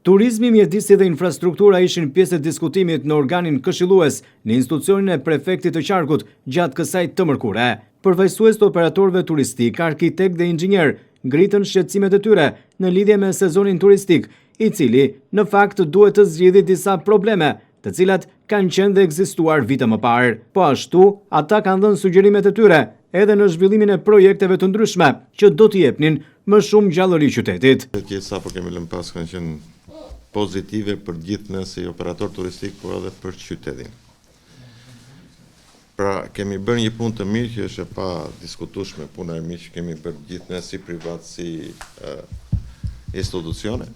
Turizmi, mjedisi dhe infrastruktura ishin pjesë e diskutimit në organin këshillues në institucionin e prefektit të Qarkut gjatë kësaj të mërkure. Përfaqësues të operatorëve turistik, arkitekt dhe inxhinier ngritën shqetësimet e tyre në lidhje me sezonin turistik, i cili në fakt duhet të zgjidhë disa probleme, të cilat kanë qenë dhe ekzistuar vite më parë. Po ashtu, ata kanë dhënë sugjerimet e tyre edhe në zhvillimin e projekteve të ndryshme që do t'i jepnin më shumë gjallëri qytetit. Sapo kemi lënë pas kanë qenë pozitive për gjithë ne si operator turistik, por edhe për qytetin. Pra, kemi bërë një punë të mirë që është e pa diskutueshme, puna e mirë që kemi bërë gjithë ne si privat, si institucione,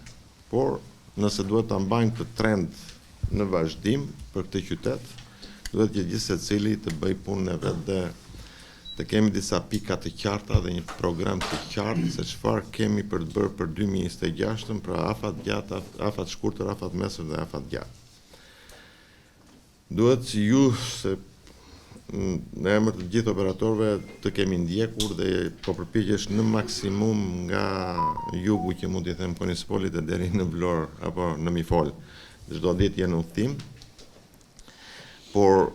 por nëse duhet ta mbajmë këtë trend në vazhdim për këtë qytet, duhet që gjithë secili të bëj punën e vet dhe të kemi disa pika të qarta dhe një program të qartë se çfarë kemi për të bërë për 2026, pra afat gjatë, afat shkurtër, afat mesër dhe afat gjatë. Duhet që ju, se në emër të gjithë operatorëve, të kemi ndjekur dhe po përpiqesh në maksimum nga jugu që mund t'i them Konispolit dhe deri në Vlorë apo në Mifol. Çdo ditë janë në udhtim, por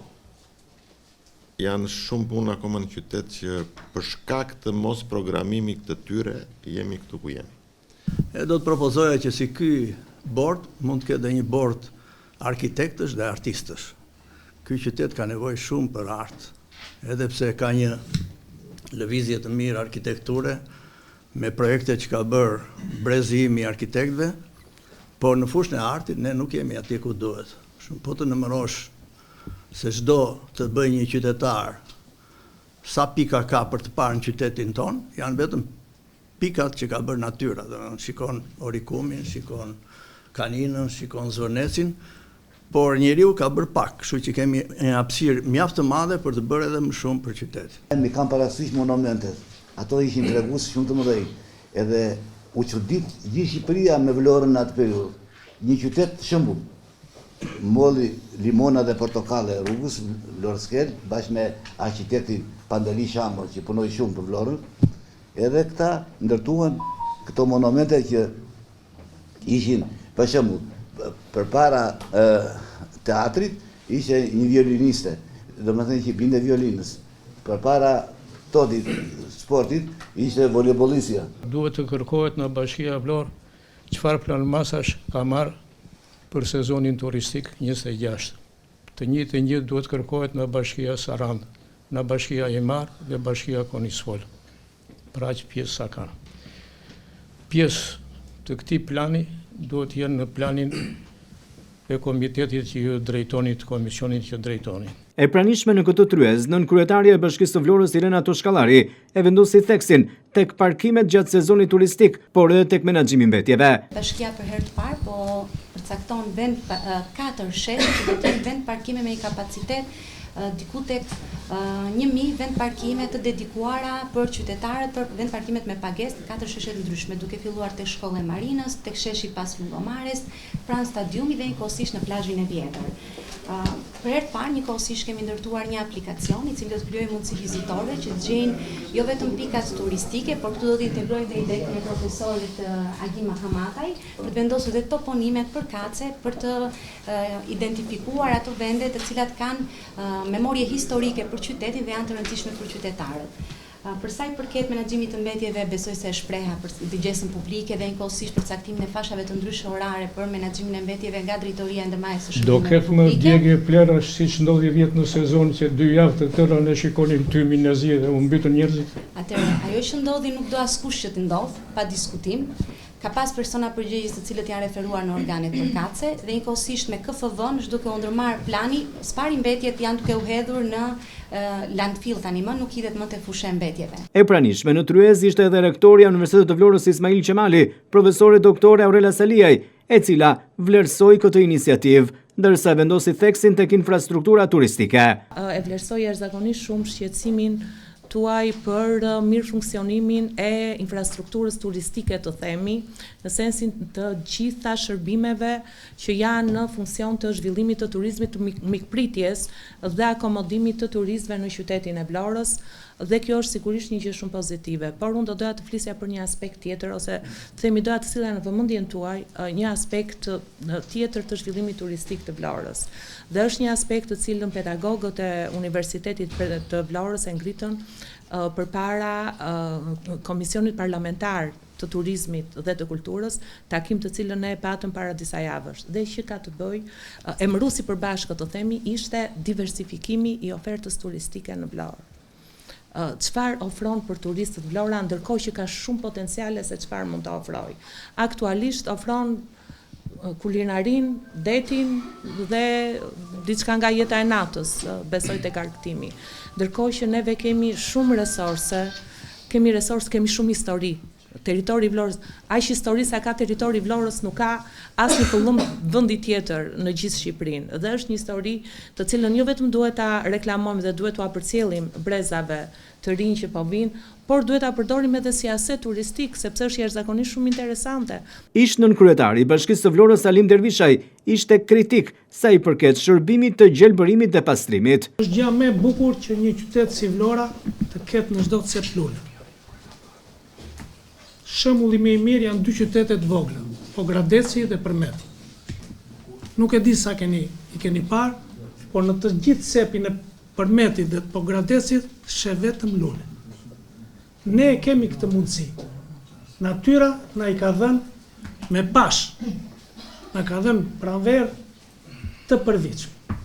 janë shumë punë akoma në qytet që për shkak të mos programimit të tyre jemi këtu ku jemi. Do të propozoja që si ky bord mund të ketë dhe një bord arkitektësh dhe artistësh. Ky qytet ka nevojë shumë për art, edhe pse ka një lëvizje të mirë arkitekture me projekte që ka bërë brezi im i arkitektëve, por në fushën e artit ne nuk jemi atje ku duhet. Shumë po të numërosh se çdo të bëj një qytetar sa pika ka për të parë në qytetin ton, janë vetëm pikat që ka bërë natyra. Shikon Orikumin, shikon Kaninën, shikon Zornecin, por njeriu ka bërë pak, kështu që kemi një hapësirë mjaft të madhe për të bërë edhe më shumë për qytet. Mi kam parasysh monumentet, ato ishin tregues shumë të mëdhenj, edhe u çudit gjithë Shqipëria me Vlorën në atë periudhë. Një qytet shembull, molli limona dhe portokale rrugës Vlorë-Skel, bashkë me arkitektin Pandeli Shambër që punoi shumë për Vlorën, edhe këta ndërtuan këto monumente që ishin, për shembull, përpara teatrit ishte një violiniste, domethënë që binte violinës. Përpara totit sportit ishte voleybollisja. Duhet të kërkohet në Bashkia Vlorë çfarë plan masash ka marrë për sezonin turistik 26. Të njëjtën duhet kërkohet në Bashkia Sarandë, në Bashkia Imar dhe Bashkia Konispol. Pra që pjesë sa kanë. Pjesë të këtij plani duhet jenë në planin e komitetit që ju drejtoni, të komisionit që drejtoni. E pranishme në këtë tryez, nën kryetaria e Bashkisë së Vlorës Irena Toshkallari e vendosi theksin tek parkimet gjatë sezonit turistik, por edhe tek menaxhimi i mbetjeve. Bashkia për herë të parë po përcakton vend 4 shet që do të jenë vend parkime me një kapacitet diku tek 1000 vend parkime të dedikuara për qytetarët, për vend parkimet me pagesë në 4 sheshe të ndryshme, duke filluar tek shkolla e Marinës, tek sheshi pas Lullomares, pranë stadiumit dhe njëkohësisht në plazhin e vjetër. Për herë të parë njëkohësisht kemi ndërtuar një aplikacion i cili do të krijojë mundësi vizitorëve që të gjejnë jo vetëm pikat turistike, por këtu do të integrojë dhe idenë e profesorit Agim Mahamataj për të vendosur dhe toponimet për kace, për të identifikuar ato vende të cilat kanë memorje historike për qytetin dhe janë të rëndësishme për qytetarët. Për sa i përket menaxhimit të mbetjeve, besoj se është shpreha për dëgjesën publike dhe njëkohësisht për caktimin e fashave të ndryshme orare për menaxhimin e mbetjeve nga drejtoria e ndërmarrjes së shërbimeve publike. Do ketë më djegje plerash siç ndodhi vjet në sezon që 2 javë të tëra ne shikonin tymin e zi dhe u mbytën njerëzit. Atëherë, ajo që ndodhi nuk do askush që të ndodh, pa diskutim. Ka pas persona përgjegjës të cilët janë referuar në organet përkatëse dhe njëkohësisht me KFV-n është duke u ndërmarr plani, spari mbetjet janë duke u hedhur në landfill tani më nuk hidhet më te fusha e mbetjeve. E pranishme në tryez ishte edhe rektoria e Universitetit të Vlorës Ismail Qemali, profesore doktore Aurela Saliaj, e cila vlerësoi këtë iniciativë, ndërsa vendosi theksin tek infrastruktura turistike. E vlerësoi jashtëzakonisht shumë shqetësimin tuaj për mirë funksionimin e infrastrukturës turistike, të themi, në sensin të gjitha shërbimeve që janë në funksion të zhvillimit të turizmit të mikpritjes dhe akomodimit të turistëve në qytetin e Vlorës, dhe kjo është sigurisht një gjë shumë pozitive. Por unë do doja të flisja për një aspekt tjetër, ose themi doja të sillja në vëmendjen tuaj një aspekt tjetër të zhvillimit turistik të Vlorës. Dhe është një aspekt të cilën pedagogët e Universitetit të Vlorës e ngritën përpara Komisionit Parlamentar të Turizmit dhe të Kulturës, takim të cilën ne e patëm para disa javësh. Dhe që ka të bëjë, emëruesi përbashkët të themi, ishte diversifikimi i ofertës turistike në Vlorë. Çfarë ofron për turistët Vlora, ndërkohë që ka shumë potenciale se çfarë mund të ofrojë. Aktualisht ofron kulinarin, detin dhe diçka nga jeta e natës, besoj tek argëtimi. Ndërkohë që neve kemi shumë resurse, kemi shumë histori. Territori i Vlorës, aq histori sa ka territori i Vlorës nuk ka asnjë pëllëm vendi tjetër në gjithë Shqipërinë. Dhe është një histori të cilën jo vetëm duhet ta reklamojmë dhe duhet t'u përcjellim brezave të rinj që po vinë, por duhet ta përdorim edhe si aset turistik, sepse është jashtëzakonisht shumë interesante. Ish nënkryetar i Bashkisë së Vlorës Salim Dervishaj ishte kritik sa i përket shërbimit të gjelbërimit dhe pastrimit. Është gjë më e bukur që një qytet si Vlora të ketë në çdo cep lule. Shembulli më i mirë janë dy qytetet vogla, Pogradeci dhe Përmeti. Nuk e di sa i keni parë, por në të gjithë cepin e Përmetit dhe Pogradecit sheh vetëm lule. Ne e kemi këtë mundësi. Natyra na i ka dhënë me pash, na ka dhënë pranverë të përvitshme.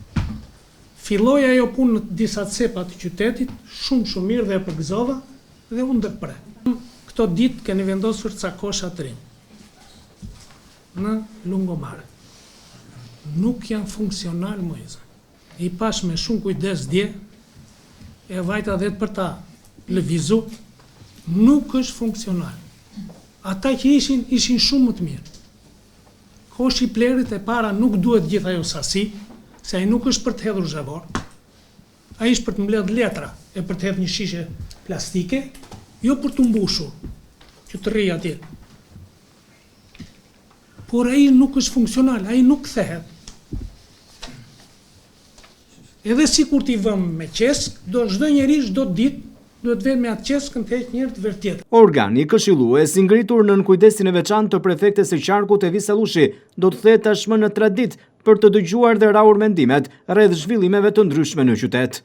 Filloi ajo punë në disa cepa të qytetit, shumë mirë dhe e përgëzova dhe unë ndërprej. Këto ditë keni vendosur ca kosha të rinj në lungomare. Nuk janë funksional, Mojza. I pash me shumë kujdes dje, e vajta dhe për ta lëvizu, nuk është funksional. Ata që ishin shumë më të mirë. Koshi i plerit e para nuk duhet gjithë ajo sasi, se ai nuk është për të hedhur zhavor, ai është për të mbledh letra e për të hedhur një shishe plastike, jo për të mbushur, që të rri atje. Por ai nuk është funksional, ai nuk kthehet. Edhe si kur t'i vëmë me qesk, çdo njeri çdo ditë duhet vetë me atë qeskën të heqë njërë të vërtet. Organi këshillues i ngritur nën kujdesin e veçantë të prefektes së Qarkut Evi Sallushi do të thet tashmë në traditë për të dëgjuar dhe rahur mendimet rreth zhvillimeve të ndryshme në qytet.